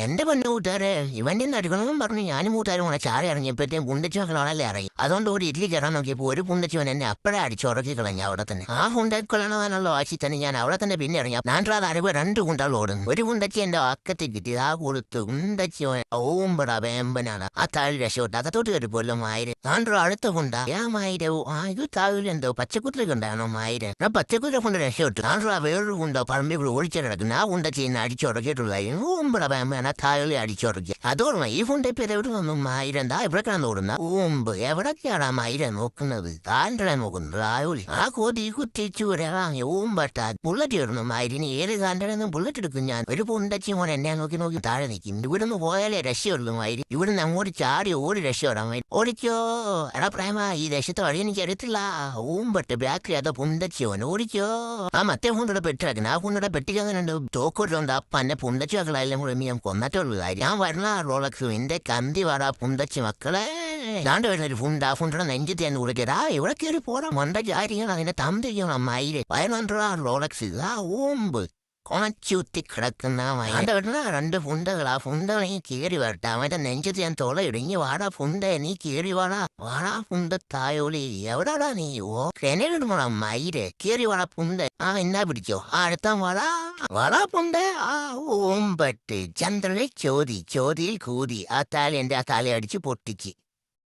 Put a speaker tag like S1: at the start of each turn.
S1: എന്റെ പൊന്നു കൂട്ടുകാരെ ഇവന്റെ നടുക്കണമെന്നും പറഞ്ഞു ഞാനും കൂട്ടുകാരും കൂടെ ചാടി ഇറങ്ങിയപ്പോഴത്തേക്കും പുണ്ടച്ചു മക്കളാണല്ലേ ഇറങ്ങി. അതുകൊണ്ട് ഒരു ഇഡ്ലി കയറാൻ നോക്കിയപ്പോൾ ഒരു പുണ്ടച്ചുവൻ എന്നെ അപ്പഴേ അടിച്ചുറക്കി കളഞ്ഞ അവിടെ തന്നെ. ആ പുണ്ടക്കൊള്ളണമെന്നുള്ള വാശി തന്നെ ഞാൻ അവിടെ തന്നെ പിന്നെ ഇറങ്ങി. ഞാൻ അറിവ് 2 കുണ്ടകൾ ഓടുന്നു. ഒരു പുണ്ടച്ചി എന്റെ അക്കത്തിൽ കിട്ടി. ആ കൊടുത്ത് ഉണ്ടച്ചി ഓമ്പട വേമ്പനാണ് ആ താഴെ രക്ഷപ്പെട്ടു. അകത്തോട്ട് കയറിപ്പോലും മായിരം. ഞാൻ അടുത്ത കുണ്ട മായിരവും ഇത് താഴെ എന്തോ പച്ചക്കുതിര ഉണ്ടാണോ മായിരം. ഞാൻ പച്ചക്കുതിര കൊണ്ട് രക്ഷപ്പെട്ടു. ഞാൻ വേറൊരു കുണ്ടോ പറമ്പിൽ കൂടെ ഓടിച്ചിടക്കുന്നു. ആ ഉണ്ടച്ചി എന്നെ അടിച്ചുറക്കിയിട്ടുള്ളതായിരുന്നു. ഓമ്പട വേമ്പന താഴെ അടിച്ചുറക്കി. അതോർമ്മ ഈ ഫുണ്ട് ഇപ്പൊ എവിടെ വന്നു മായിരം. എന്താ എവിടേക്കാണ് ഓടുന്ന ഓമ്പ് എവിടൊക്കെയാണ് മായിരം നോക്കുന്നത്. താൻ്റെ നോക്കുന്നത് ആയോളി ആ കോതി കുത്തിച്ചു ഒരാളാങ്ങി ഓമ്പട്ടാ ബുള്ളറ്റ് ഇടുന്നു മായിരിന്. ഏത് കാണ്ടണെന്ന് ബുള്ളറ്റ് എടുക്കും ഞാൻ. ഒരു പുണ്ടച്ചി മോൻ എന്നെ നോക്കി നോക്കി താഴെ നിൽക്കും. ഇവിടുന്ന് പോയാലേ രക്ഷയുള്ളൂ മായിരി. ഇവിടുന്ന് അങ്ങോട്ട് ചാടി ഓടി രക്ഷപ്പെടാൻ മായിരി. ഓടിക്കോ എടാ പ്രേമ ഈ രക്ഷത്തെ വഴി എനിക്ക് അറിയത്തില്ല. ഓമ്പട്ട് ബാക്കിൽ അതോ പുണ്ടച്ചിയോൻ ഓടിക്കോ. ആ മറ്റേ ഫുണ്ടയുടെ പെട്ടിറക്കണം. ആ ഫുണ്ടയുടെ പെട്ടിക്കങ്ങനെ തോക്കൊരുണ്ട്. അപ്പൊ എന്നെ പുണ്ടച്ചി മക്കളെല്ലാം കൂടെ ഞാൻ കൊന്നിട്ടുള്ളൂ. ഞാൻ വരുന്ന റോളക്സും എന്റെ കന്തി വാടാ പുണ്ടച്ചി മക്കളെ. ദാണ്ട് വരുന്നൊരു ഫുണ്ട്. ആ ഫുണ്ടിയുടെ നെഞ്ചിത്തേന്ന് കൊടുക്കരാ ഇവിടെ കയറി പോടാ മണ്ട ചാരിക്കണം. അതിന്റെ തമ്പിരിക്കണം മയില് 11 റോളക്സ്. ആ ഓമ്പ് കൊണച്ചുത്തി കിടക്കുന്ന അവന്റെ വരുന്ന 2 ഫുണ്ടകൾ. ആ ഫുണ്ടകൾ നീ കീറി വരട്ടെ. അവന്റെ നെഞ്ചത്ത് ഞാൻ തുളയിടുങ്ങി വാടാ ഫുണ്ട് നീ കീറി വാടാ വാടാ ഫുണ്ട് തായോളി എവിടാടാ നീ. ഓ കെനയിടുമ്പോളാ മയില് കീറി വാടാ ഫുണ്ട്. ആ എന്നാ പിടിച്ചോ അടുത്ത വാടാ വാടാ ഫുണ്ട്. ആ ഓമ്പട്ട് ചന്ദ്രനെ ചോദിയിൽ കൂതി ആ താലി എന്റെ ആ താലി അടിച്ച് പൊട്ടിച്ച്.